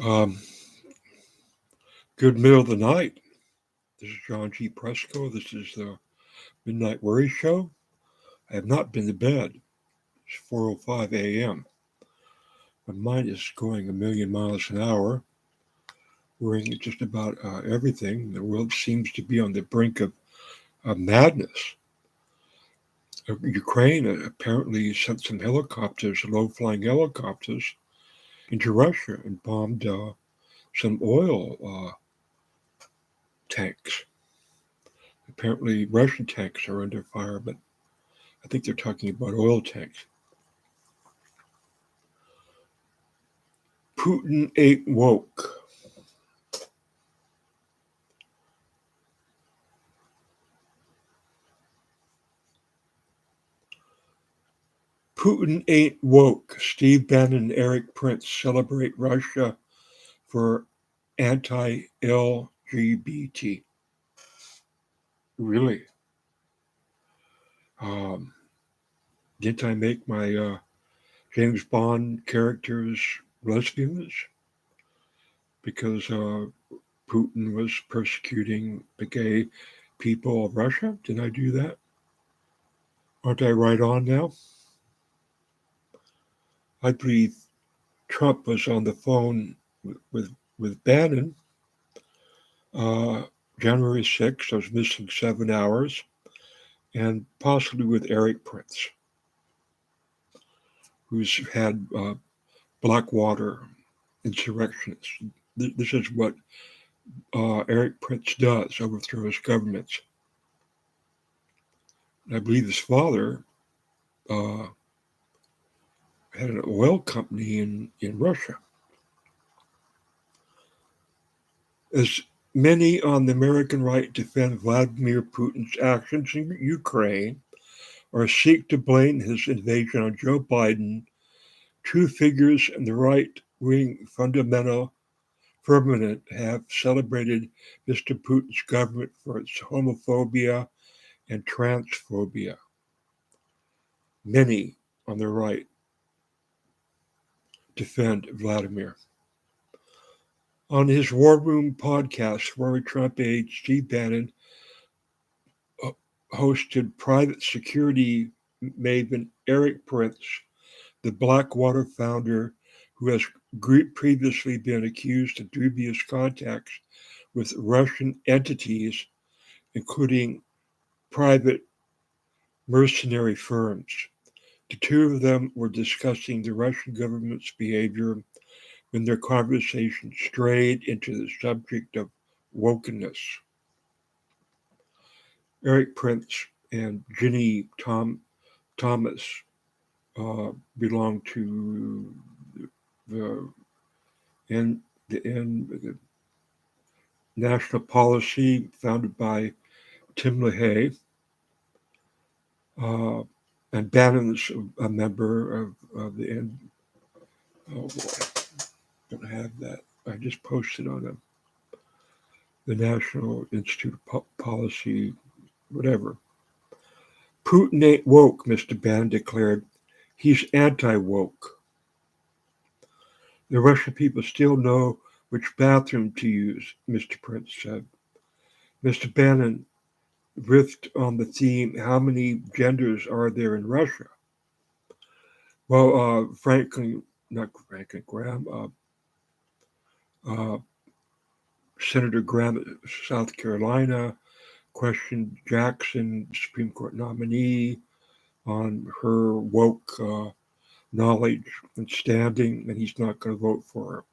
Um, Good middle of the night. This is John G. Presco. This is the Midnight Worry Show. I have not been to bed. It's 4:05 a.m. My mind is going a million miles an hour, worrying just about everything. The world seems to be on the brink of madness. Ukraine apparently sent some helicopters, low-flying helicopters, into Russia and bombed some oil tanks. Apparently, Russian tanks are under fire, but I think they're talking about oil tanks. Putin ain't woke. Putin ain't woke. Steve Bannon and Eric Prince celebrate Russia for anti-LGBT. Really? Um, didn't I make my James Bond characters lesbians because Putin was persecuting the gay people of Russia? Didn't I do that? Aren't I right on now? I believe Trump was on the phone with Bannon uh, January 6th. I was missing 7 hours, and possibly with Eric Prince, who's had Blackwater insurrectionists. This is what Eric Prince does: overthrows governments. And I believe his father uh, had an oil company in Russia. As many on the American right defend Vladimir Putin's actions in Ukraine or seek to blame his invasion on Joe Biden, two figures in the right wing fundamental firmament have celebrated Mr. Putin's government for its homophobia and transphobia. Many on the right defend Vladimir. On his War Room podcast, former Trump aide Steve Bannon hosted private security maven Eric Prince, the Blackwater founder who has previously been accused of dubious contacts with Russian entities, including private mercenary firms. The two of them were discussing the Russian government's behavior when their conversation strayed into the subject of wokenness. Eric Prince and Ginny Thomas belong to the, N, the National Policy founded by Tim LaHaye. Uh, and Bannon's a member of the N. Oh boy, don't have that. I just posted on the National Institute of Policy, whatever. Putin ain't woke, Mr. Bannon declared. He's anti-woke. The Russian people still know which bathroom to use, Mr. Prince said. Mr. Bannon riffed on the theme, how many genders are there in Russia? Well, not Franklin Graham, uh, Senator Graham of South Carolina questioned Jackson, Supreme Court nominee, on her woke knowledge and standing, and he's not going to vote for her.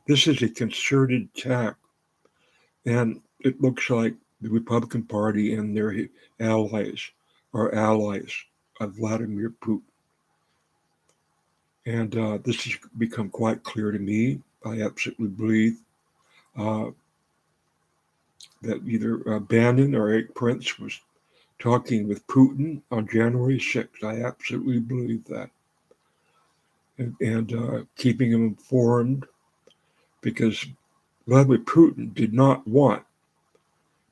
This is a concerted attack, and it looks like the Republican Party and their allies are allies of Vladimir Putin. And this has become quite clear to me. I absolutely believe uh, that either Bannon or Eric Prince was talking with Putin on January 6th. I absolutely believe that. And keeping him informed because Vladimir Putin did not want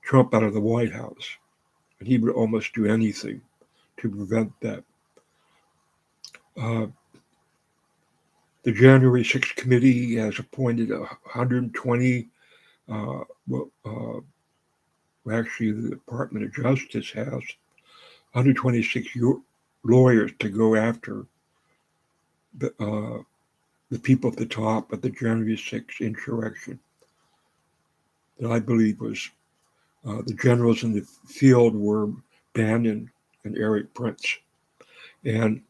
Trump out of the White House. And he would almost do anything to prevent that. Uh, The January 6th committee has appointed 120. Uh, well, actually, the Department of Justice has 126 lawyers to go after the, uh, the people at the top of the January 6th insurrection that I believe was the generals in the field were Bannon and Eric Prince and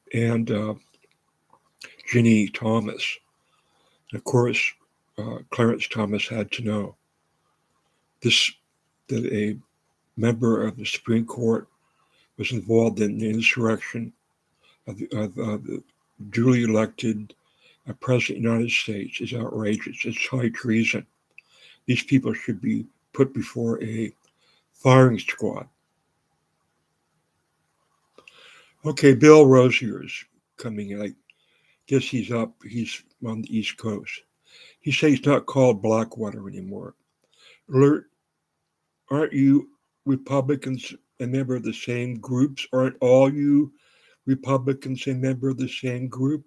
Ginny Thomas. And of course, Clarence Thomas had to know this that a member of the Supreme Court was involved in the insurrection of the duly elected President of the United States is outrageous. It's high treason. These people should be put before a firing squad. Okay, Bill Rozier's coming in. I guess he's up. He's on the East Coast. He says he's not called Blackwater anymore. Alert, aren't you Republicans a member of the same groups? Aren't all you Republicans a member of the same group?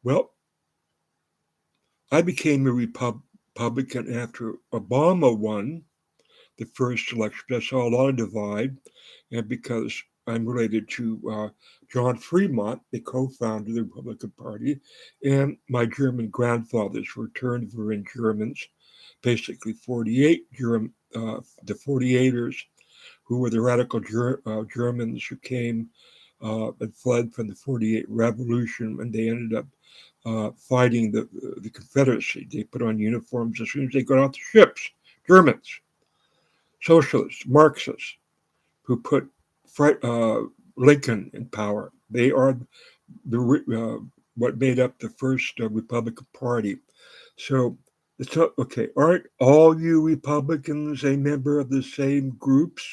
Well, I became a Republican after Obama won the first election. I saw a lot of divide, and because I'm related to John Fremont, the co-founder of the Republican Party, and my German grandfathers were turned-verein Germans, basically 48 the 48ers, who were the radical Germans who came and fled from the 48 Revolution, and they ended up fighting the Confederacy. They put on uniforms as soon as they got off the ships. Germans, socialists, Marxists, who put Lincoln in power. They are what made up the first Republican Party. So it's not okay. Aren't all you Republicans a member of the same groups?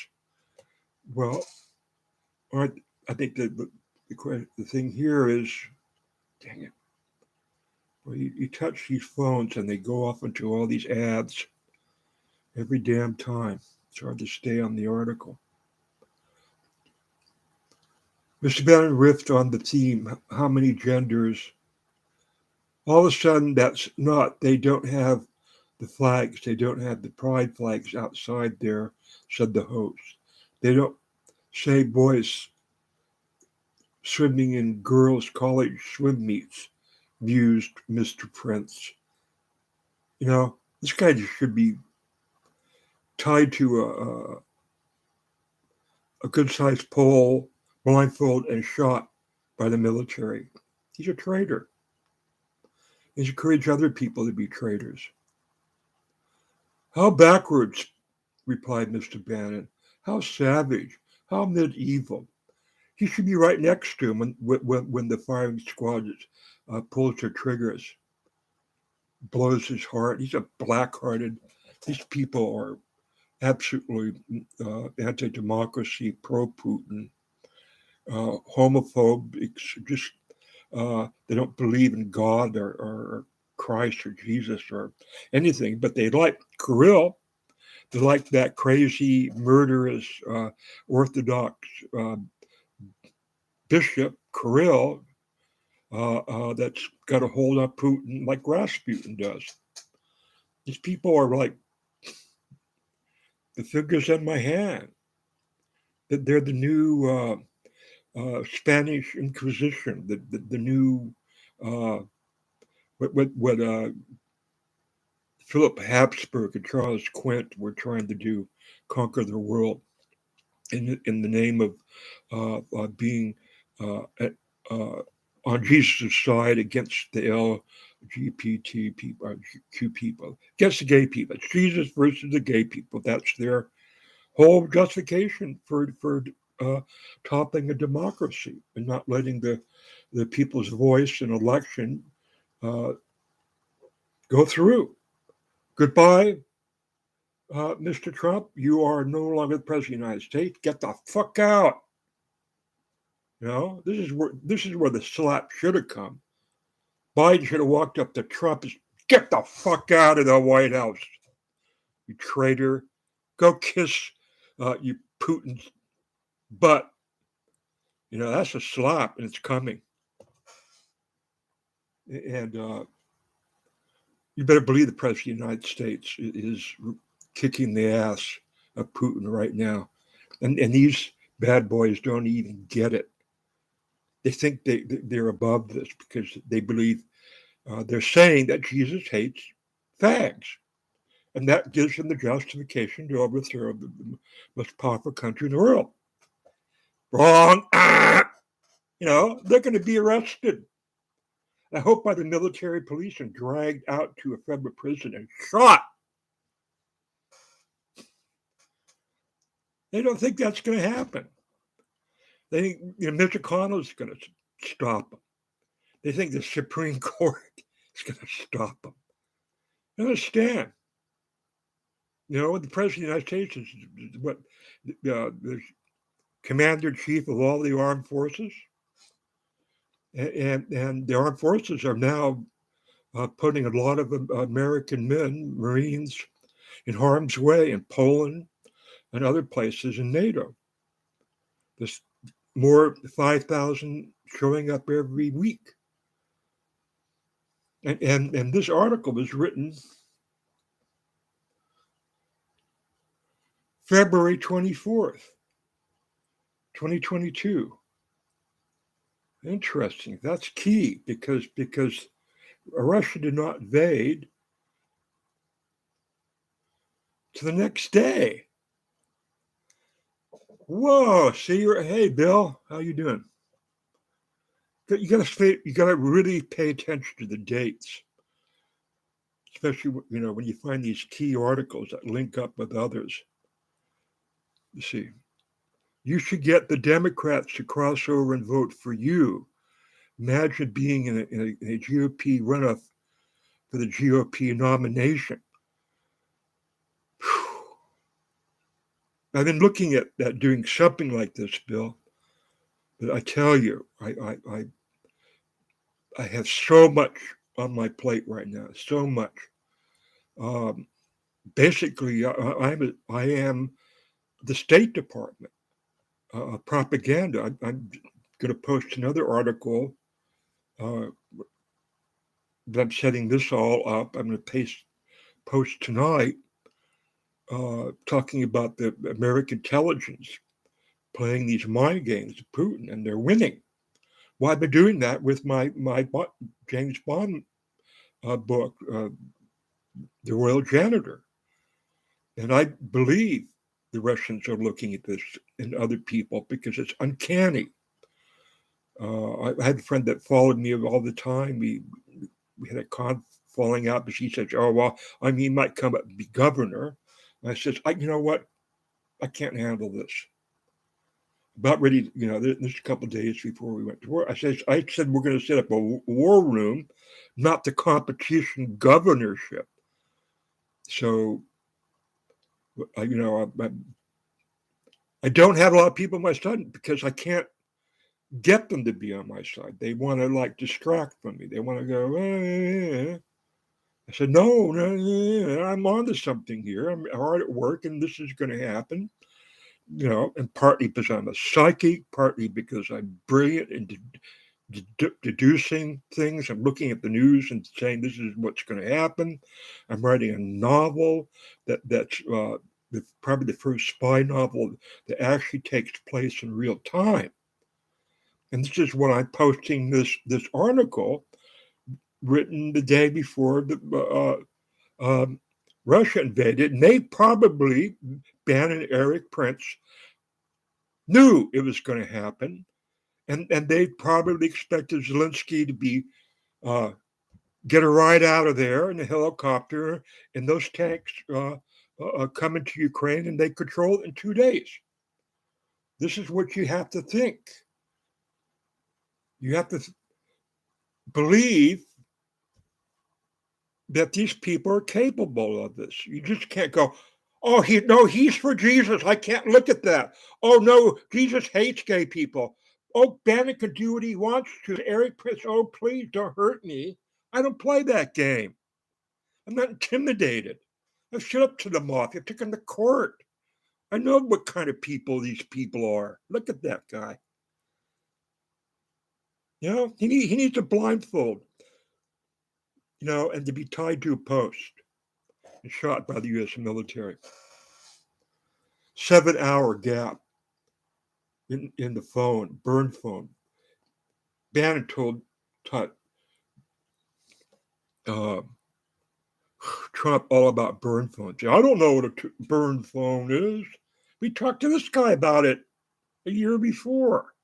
Well, aren't I think the thing here is, dang it. Well, you touch these phones and they go off into all these ads every damn time. It's hard to stay on the article. Mr. Bannon riffed on the theme, how many genders. All of a sudden, that's not, they don't have the flags, they don't have the pride flags outside there, said the host. They don't say boys swimming in girls' college swim meets, mused Mr. Prince. You know, this guy just should be tied to a good-sized pole, blindfolded, and shot by the military. He's a traitor. He's encouraged other people to be traitors. How backwards, replied Mr. Bannon. How savage. How medieval. He should be right next to him when the firing squad pulls their triggers, blows his heart. He's a black-hearted. These people are absolutely anti-democracy, pro-Putin, homophobics, just they don't believe in God or Christ or Jesus or anything, but they like Kirill. They like that crazy, murderous, Orthodox bishop, Kirill, that's got a hold on Putin like Rasputin does. These people are like the fingers in my hand. They're the new Spanish Inquisition, the new what Philip Habsburg and Charles Quint were trying to do, conquer the world in the name of being on Jesus' side against the LGBT people, Q people, against the gay people. It's Jesus versus the gay people. That's their whole justification for toppling a democracy and not letting the people's voice in election go through. Goodbye, Mr. Trump. You are no longer the president of the United States. Get the fuck out. You know, this is where the slap should have come. Biden should have walked up to Trump and get the fuck out of the White House, you traitor. Go kiss you Putin's butt. You know, that's a slap and it's coming. And you better believe the President of the United States is kicking the ass of Putin right now. And these bad boys don't even get it. They think they're above this because they believe they're saying that Jesus hates fags. And that gives them the justification to overthrow the most powerful country in the world. Wrong. They're going to be arrested. I hope by the military police and dragged out to a federal prison and shot. They don't think that's going to happen. They think Mitch McConnell is going to stop them. They think the Supreme Court is going to stop them. You understand? The President of the United States is what the commander-in-chief of all the armed forces. And the armed forces are now putting a lot of American men, Marines, in harm's way in Poland and other places in NATO. There's more 5,000 showing up every week. And this article was written February 24th, 2022. Interesting. That's key because Russia did not invade to the next day. Whoa! See, hey, Bill, how you doing? You gotta really pay attention to the dates, especially when you find these key articles that link up with others. You see, you should get the Democrats to cross over and vote for you. Imagine being in a GOP runoff for the GOP nomination. Whew. I've been looking at doing something like this, Bill. But I tell you, I have so much on my plate right now, so much. Basically, I am the State Department propaganda. I'm going to post another article. That I'm setting this all up. I'm going to post tonight, talking about the American intelligence playing these mind games to Putin, and they're winning. Well, I've been doing that with my James Bond book, The Royal Janitor. And I believe the Russians are looking at this and other people because it's uncanny. I had a friend that followed me all the time. We had a falling out, but she says, "Oh well, he might come up and be governor." And I says, "You know what? I can't handle this." About ready, there's a couple of days before we went to war. I said we're going to set up a war room, not the competition governorship. So, I don't have a lot of people on my side because I can't get them to be on my side. They want to distract from me. They want to go. I said, no, I'm onto something here. I'm hard at work, and this is going to happen. And partly because I'm a psychic, partly because I'm brilliant in deducing things. I'm looking at the news and saying this is what's going to happen. I'm writing a novel that's probably the first spy novel that actually takes place in real time. And this is when I'm posting this article written the day before Russia invaded, and they probably, Bannon and Erik Prince, knew it was going to happen, and they probably expected Zelensky to be get a ride out of there in a helicopter, and those tanks come into Ukraine, and they control it in 2 days. This is what you have to think. You have to believe that these people are capable of this. You just can't go, oh, he's for Jesus. I can't look at that. Oh, no, Jesus hates gay people. Oh, Bannon can do what he wants to. Erik Prince, oh, please don't hurt me. I don't play that game. I'm not intimidated. I've shut up to the mafia. I've taken the court. I know what kind of people these people are. Look at that guy. He needs a blindfold. and to be tied to a post and shot by the U.S. military. 7-hour gap in the phone, burn phone. Bannon told Trump all about burn phones. I don't know what a burn phone is. We talked to this guy about it a year before.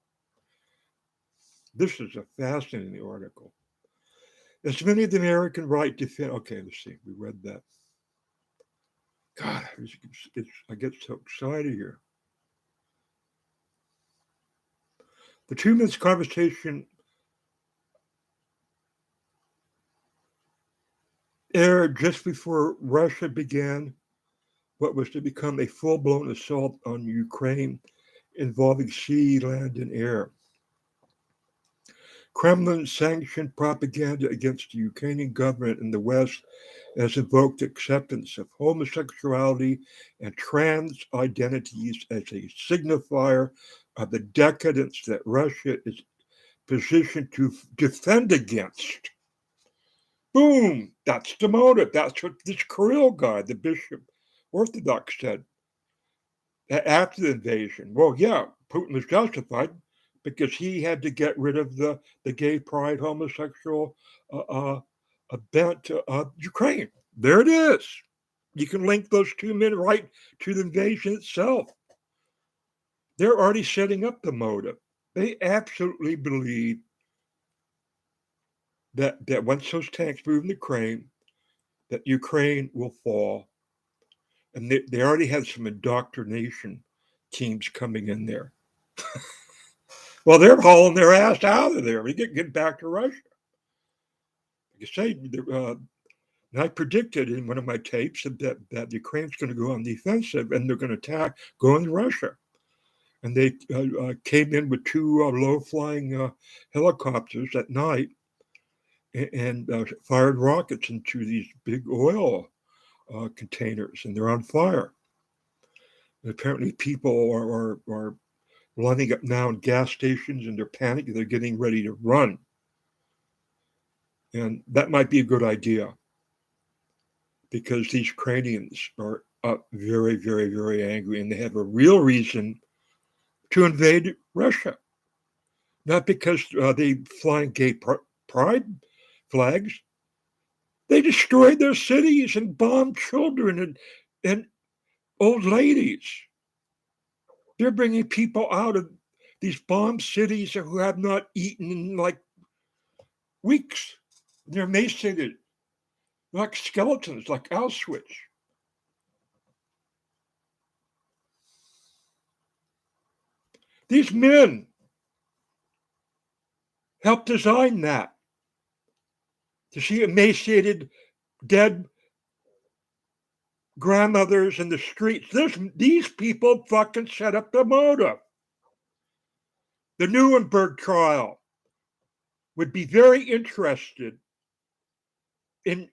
This is a fascinating article. As many of the American right defend. Okay, let's see. We read that. God, I get so excited here. The 2 minutes conversation aired just before Russia began what was to become a full-blown assault on Ukraine involving sea, land, and air. Kremlin sanctioned propaganda against the Ukrainian government in the West has invoked acceptance of homosexuality and trans identities as a signifier of the decadence that Russia is positioned to defend against. Boom! That's the motive. That's what this Kirill guy, the Bishop Orthodox, said after the invasion. Well, yeah, Putin was justified because he had to get rid of the gay pride, homosexual bent Ukraine. There it is. You can link those 2 men right to the invasion itself. They're already setting up the motive. They absolutely believe that once those tanks move in Ukraine, that Ukraine will fall. And they already have some indoctrination teams coming in there. Well, they're hauling their ass out of there. We get back to Russia. Like I say, and I predicted in one of my tapes that Ukraine's going to go on the offensive and they're going to go into Russia. And they came in with 2 low-flying helicopters at night and fired rockets into these big oil containers, and they're on fire. And apparently people are lining up now in gas stations, and they're panicking. They're getting ready to run. And that might be a good idea because these Ukrainians are up very, very, very angry, and they have a real reason to invade Russia. Not because they flying gay pride flags. They destroyed their cities and bombed children and old ladies. They're bringing people out of these bombed cities who have not eaten in like weeks. They're emaciated, like skeletons, like Auschwitz. These men helped design that. To see emaciated, dead grandmothers in the streets. These people fucking set up the motive. The Nuremberg trial would be very interested in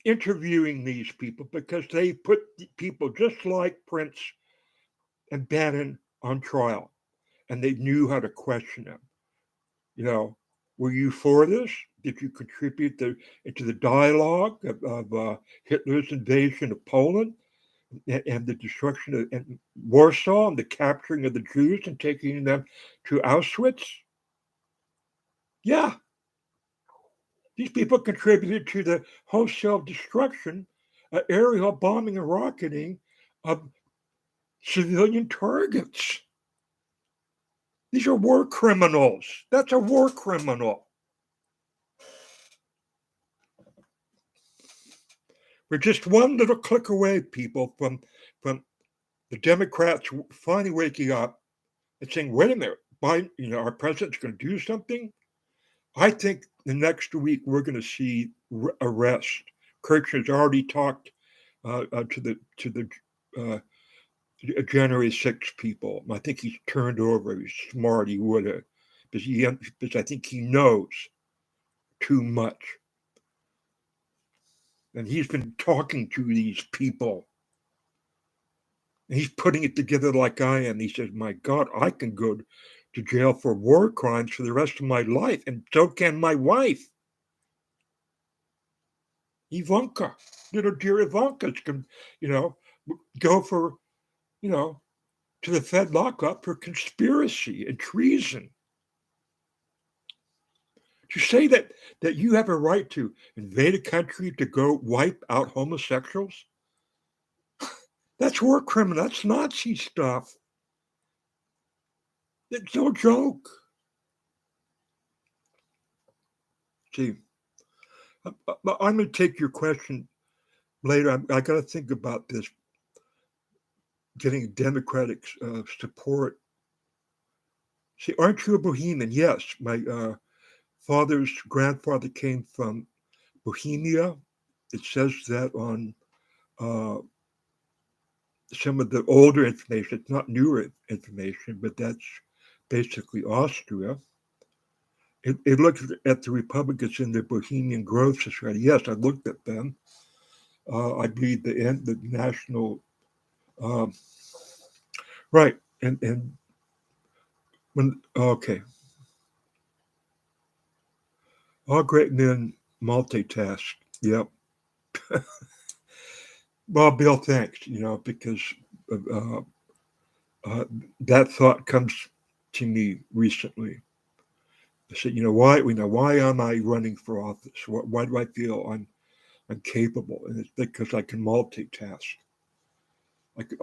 interviewing these people because they put people just like Prince and Bannon on trial, and they knew how to question them. Were you for this? Did you contribute into the dialogue of Hitler's invasion of Poland and the destruction of Warsaw and the capturing of the Jews and taking them to Auschwitz? Yeah. These people contributed to the wholesale destruction, aerial bombing and rocketing of civilian targets. These are war criminals. That's a war criminal. We're just one little click away, people, from the Democrats finally waking up and saying, wait a minute, Biden, our president's going to do something. I think the next week we're going to see arrest. Kirchner's already talked to the January 6th people. I think he's turned over. He's smart. He would have, because I think he knows too much. And he's been talking to these people. And he's putting it together like I am. He says, my God, I can go to jail for war crimes for the rest of my life, and so can my wife. Ivanka, little dear Ivanka's can, you know, go for, you know, to the Fed lockup for conspiracy and treason. To say that you have a right to invade a country to go wipe out homosexuals, that's war criminal. That's Nazi stuff. It's no joke. See, I'm going to take your question later. I got to think about this. Getting Democratic support. See, aren't you a Bohemian? Yes, my father's grandfather came from Bohemia. It says that on uh, some of the older information. It's not newer information, but that's basically Austria. It looks at the Republicans in the Bohemian Grove Society. Yes, I looked at them. I believe the national um, right and when okay, all great men multitask. Yep. Well, Bill, thanks. Because uh, uh, that thought comes to me recently. I said, why am I running for office? Why do I feel I'm capable? And it's because I can multitask.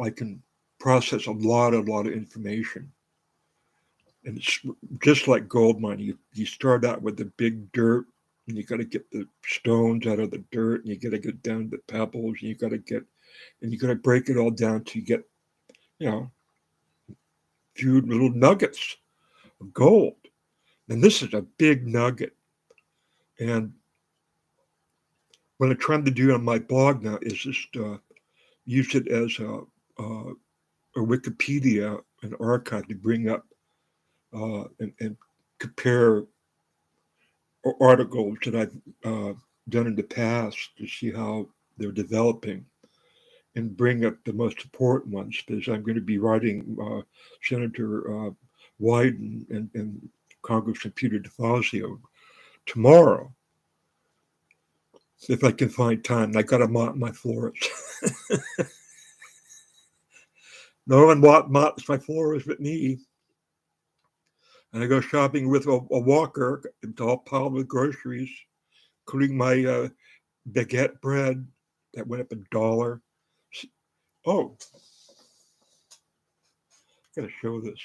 I can process a lot of information. And it's just like gold mining. You start out with the big dirt, and you got to get the stones out of the dirt, and you got to get down to the pebbles, and you got to break it all down to get, you know, few little nuggets of gold. And this is a big nugget. And what I'm trying to do on my blog now is just use it as a Wikipedia, an archive to bring up and compare articles that I've done in the past to see how they're developing and bring up the most important ones because I'm going to be writing Senator Wyden and Congressman Peter DeFazio tomorrow if I can find time. I got to mop my floors. No one mops my floors but me. And I go shopping with a walker. It's all piled with groceries, including my baguette bread that went up $1. Oh, I gotta show this.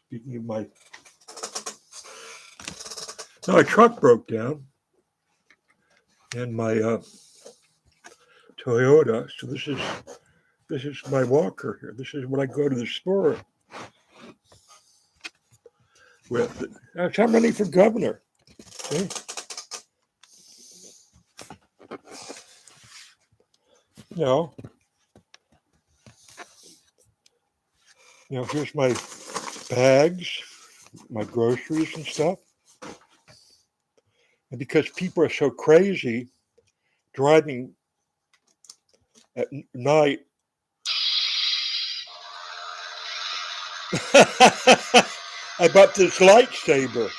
Speaking of my truck broke down, and my Toyota. So this is my walker here. This is what I go to the store with. That's how many for governor. See? You know, here's my bags, my groceries and stuff. And because people are so crazy driving at night, I bought this lightsaber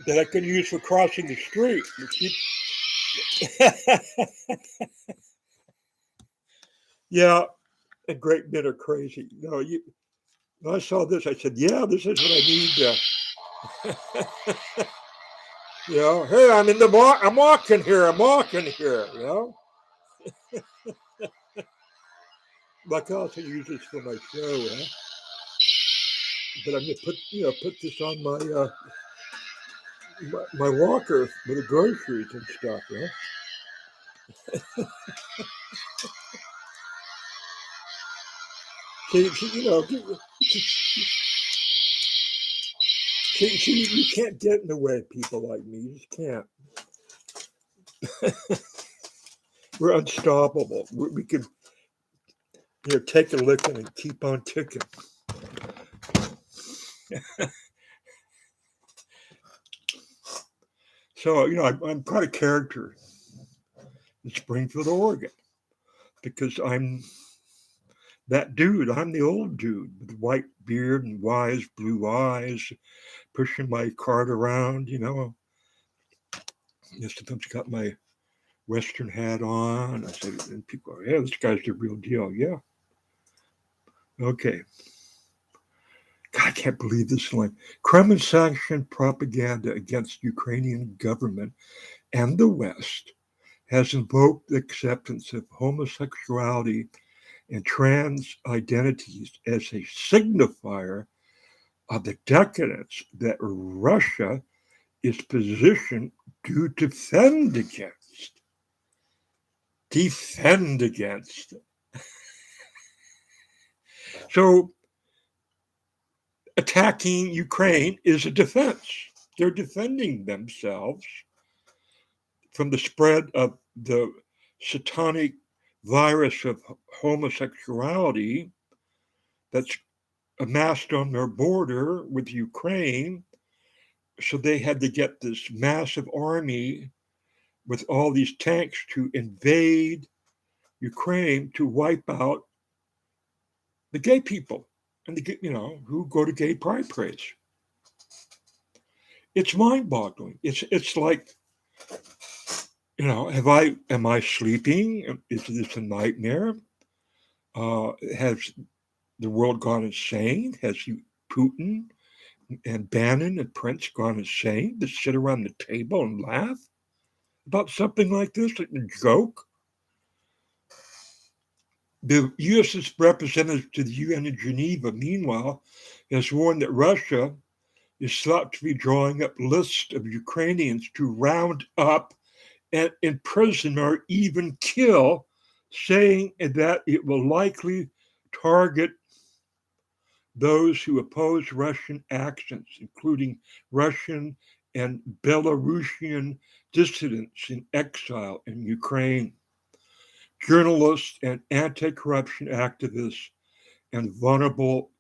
that I can use for crossing the street. Yeah, and great men are crazy. When I saw this, I said, "Yeah, this is what I need." Hey, I'm in the I'm walking here. I'm walking here. Like I also use this for my show, huh? But I'm gonna put this on my walker with the groceries and stuff, See, you can't get in the way of people like me. You just can't. We're unstoppable. We can, take a licking and keep on ticking. So, I'm quite a character in Springfield, Oregon, because I'm That dude, I'm the old dude with white beard and wise blue eyes, pushing my cart around, Sometimes got my Western hat on. I said, and people go, yeah, this guy's the real deal. Yeah. Okay. God, I can't believe this line. Kremlin sanctioned propaganda against Ukrainian government and the West has invoked the acceptance of homosexuality and trans identities as a signifier of the decadence that Russia is positioned to defend against. Defend against. So attacking Ukraine is a defense. They're defending themselves from the spread of the satanic virus of homosexuality that's amassed on their border with Ukraine. So they had to get this massive army with all these tanks to invade Ukraine to wipe out the gay people and who go to gay pride parades. It's mind-boggling. It's like, am I sleeping? Is this a nightmare? Has the world gone insane? Has Putin and Bannon and Prince gone insane to sit around the table and laugh about something like this, like a joke? The U.S.'s representative to the UN in Geneva, meanwhile, has warned that Russia is thought to be drawing up lists of Ukrainians to round up and imprison or even kill, saying that it will likely target those who oppose Russian actions, including Russian and Belarusian dissidents in exile in Ukraine, journalists and anti-corruption activists, and vulnerable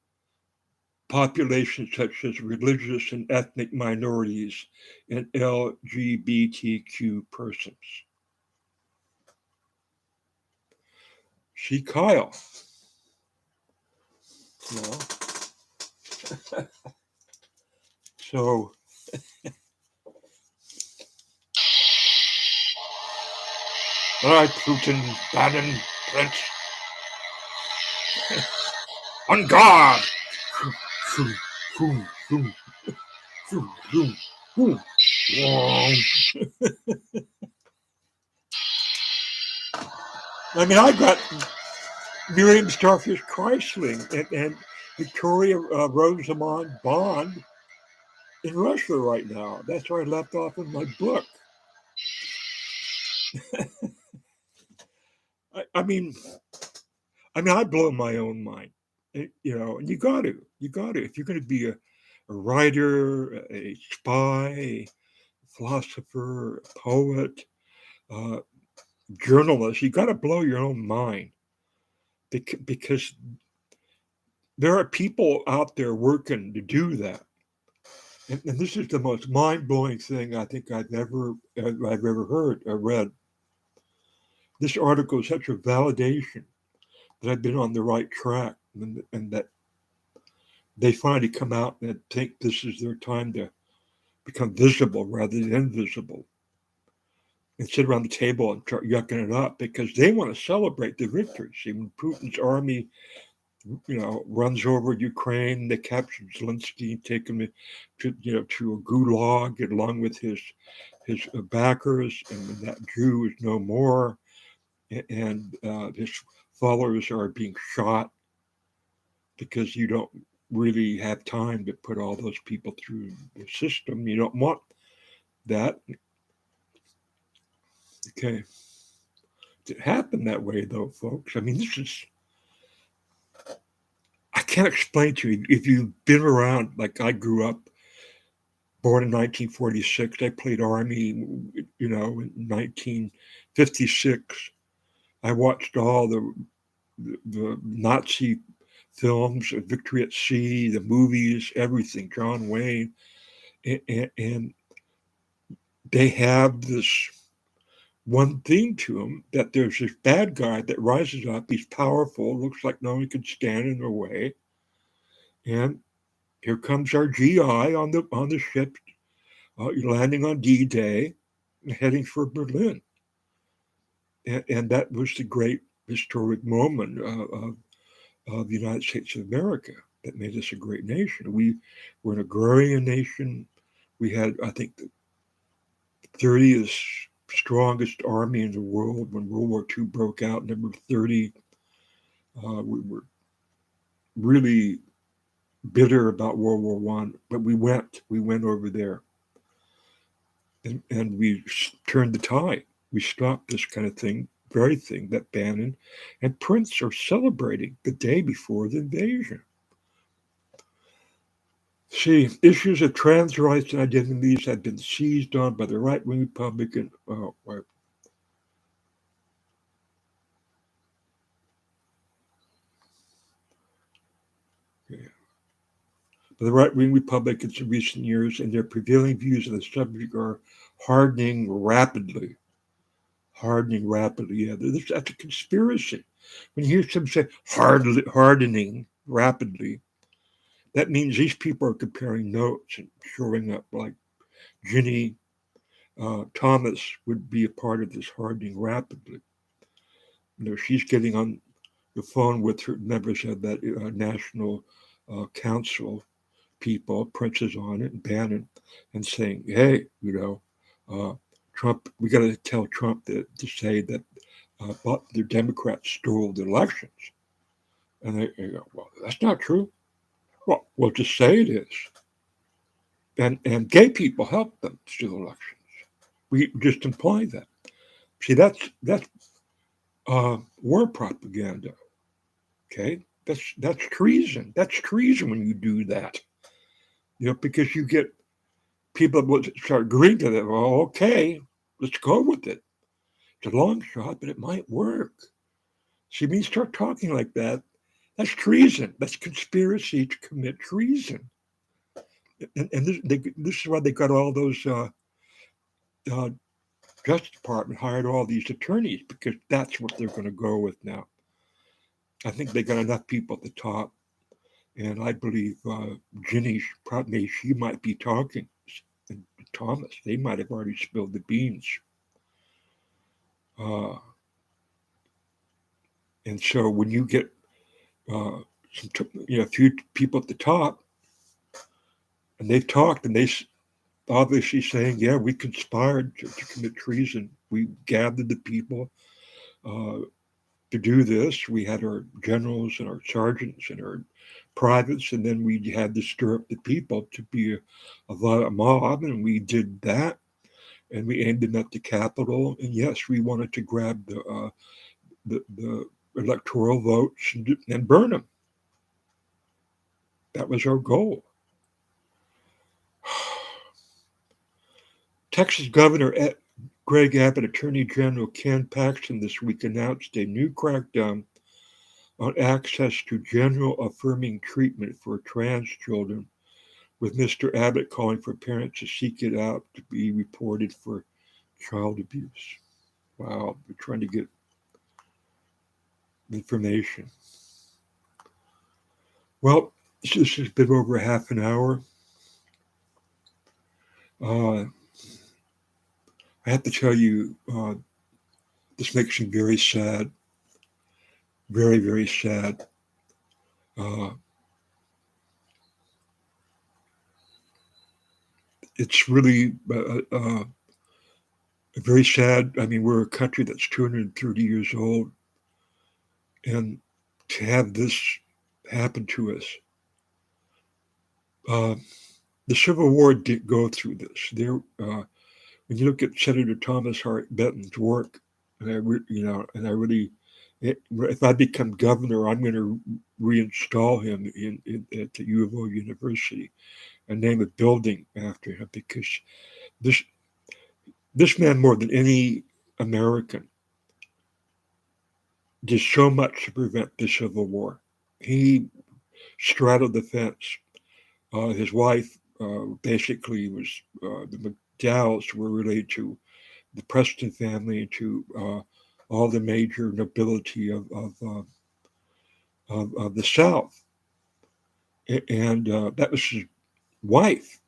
populations such as religious and ethnic minorities and LGBTQ persons. See Kyle. You know? So all right, Putin, Bannon, Prince, on guard! I mean, I got Miriam Starfish Chrysling and Victoria Rosamond Bond in Russia right now. That's where I left off in my book. I mean, I blow my own mind, and you got to. If you're going to be a writer, a spy, a philosopher, a poet, uh, journalist, you got to blow your own mind because there are people out there working to do that. And this is the most mind-blowing thing I think I've ever heard or read. This article is such a validation that I've been on the right track, and that they finally come out and think this is their time to become visible rather than invisible, and sit around the table and start yucking it up because they want to celebrate the victory. See, when Putin's army, runs over Ukraine, they capture Zelensky, take him to a gulag along with his backers, and that Jew is no more, and his followers are being shot because you don't really have time to put all those people through the system. You don't want that. Okay. It happened that way, though, folks. I mean, I can't explain to you. If you've been around, like I grew up, born in 1946, I played Army, in 1956. I watched all the Nazi films, Victory at Sea, the movies, everything, John Wayne. And they have this one thing to them, that there's this bad guy that rises up. He's powerful, looks like no one can stand in their way, and here comes our GI on the ship, landing on D-Day, heading for Berlin, and that was the great historic moment of the United States of America that made us a great nation. We were an agrarian nation. We had, I think, the 30th strongest army in the world when World War II broke out, number 30. We were really bitter about World War One, but we went over there, and we turned the tide. We stopped this kind of thing, very thing that Bannon and Prince are celebrating the day before the invasion. See, issues of trans rights and identities have been seized on by the right-wing Republican. Oh, yeah. The right-wing Republicans in recent years, and their prevailing views on the subject are hardening rapidly. Hardening rapidly. Yeah, that's a conspiracy. When you hear some say hardening rapidly, that means these people are comparing notes and showing up like Ginny Thomas would be a part of this hardening rapidly. She's getting on the phone with her members of that National Council people, Prince is on it, and Bannon, and saying, hey, Trump, we got to tell Trump to say that the Democrats stole the elections. And they go, well, that's not true. Well, just say it is. And gay people help them steal elections. We just imply that. See, that's war propaganda. Okay, that's treason. That's treason when you do that. Because you get people will start agreeing to that. Well, okay, let's go with it. It's a long shot, but it might work. See, when you start talking like that, that's treason. That's conspiracy to commit treason. And this is why they got all those uh, Justice Department hired all these attorneys, because that's what they're going to go with now. I think they got enough people at the top, and I believe Ginny probably she might be talking, and Thomas they might have already spilled the beans. Uh, and so when you get a few people at the top, and they've talked, and they obviously saying, yeah, we conspired to commit treason. We gathered the people to do this. We had our generals and our sergeants and our privates, and then we had to stir up the people to be a violent mob, and we did that. And we aimed them at the Capitol, and yes, we wanted to grab the electoral votes and burn them. That was our goal. Texas Governor Greg Abbott, Attorney General Ken Paxton this week announced a new crackdown on access to gender affirming treatment for trans children, with Mr. Abbott calling for parents to seek it out to be reported for child abuse. Wow, we're trying to get information. Well, this has been over half an hour. I have to tell you, this makes me very sad. Very, very sad. It's really very sad. I mean, we're a country that's 230 years old, and to have this happen to us. The Civil War did go through this. When you look at Senator Thomas Hart Benton's work, and I really, if I become governor, I'm going to reinstall him at the U of O University and name a building after him, because this man, more than any American, did so much to prevent the Civil War. He straddled the fence. His wife basically was the McDowells were related to the Preston family and to all the major nobility of the South. And that was his wife.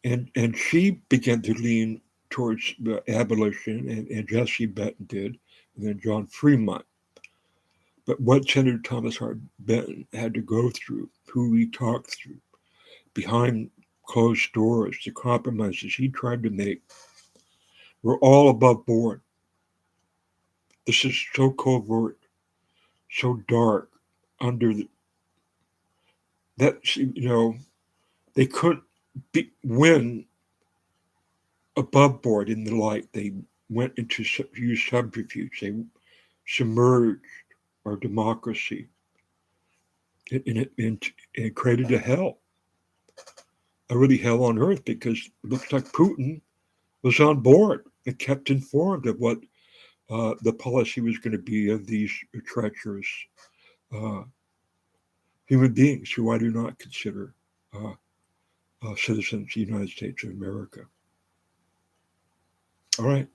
And she began to lean towards abolition, and Jesse Benton did, and then John Fremont. But what Senator Thomas Hart Benton had to go through, who he talked through, behind closed doors, the compromises he tried to make, were all above board. This is so covert, so dark, under the, that, they couldn't win above board in the light. They went into use subterfuge. They submerged our democracy, and it created a hell, a really hell on earth, because it looks like Putin was on board and kept informed of what the policy was going to be of these treacherous human beings who I do not consider citizens of the United States of America. All right.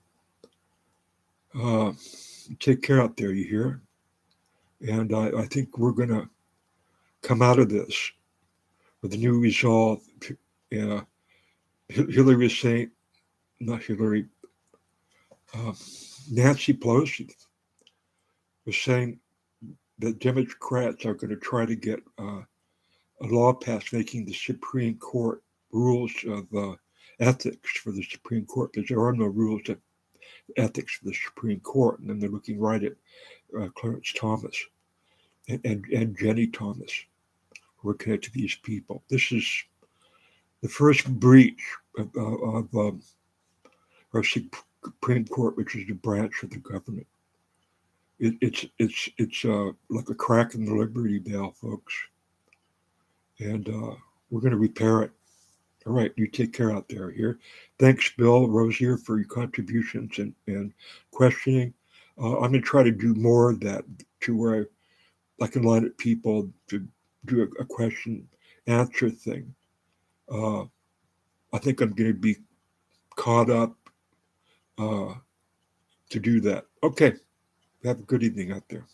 Take care out there, you hear? And I think we're going to come out of this with a new resolve. Hillary was saying, not Hillary, Nancy Pelosi was saying that Democrats are going to try to get a law passed making the Supreme Court rules of ethics for the Supreme Court, because there are no rules of ethics for the Supreme Court. And then they're looking right at Clarence Thomas and Jenny Thomas, who are connected to these people. This is the first breach of our Supreme Court, which is the branch of the government. It's like a crack in the Liberty Bell, folks. And we're going to repair it. All right, you take care out there. Here, thanks, Bill Rosier, for your contributions and questioning. I'm going to try to do more of that, to where I can line up people to do a question answer thing. I think I'm going to be caught up to do that. Okay, have a good evening out there.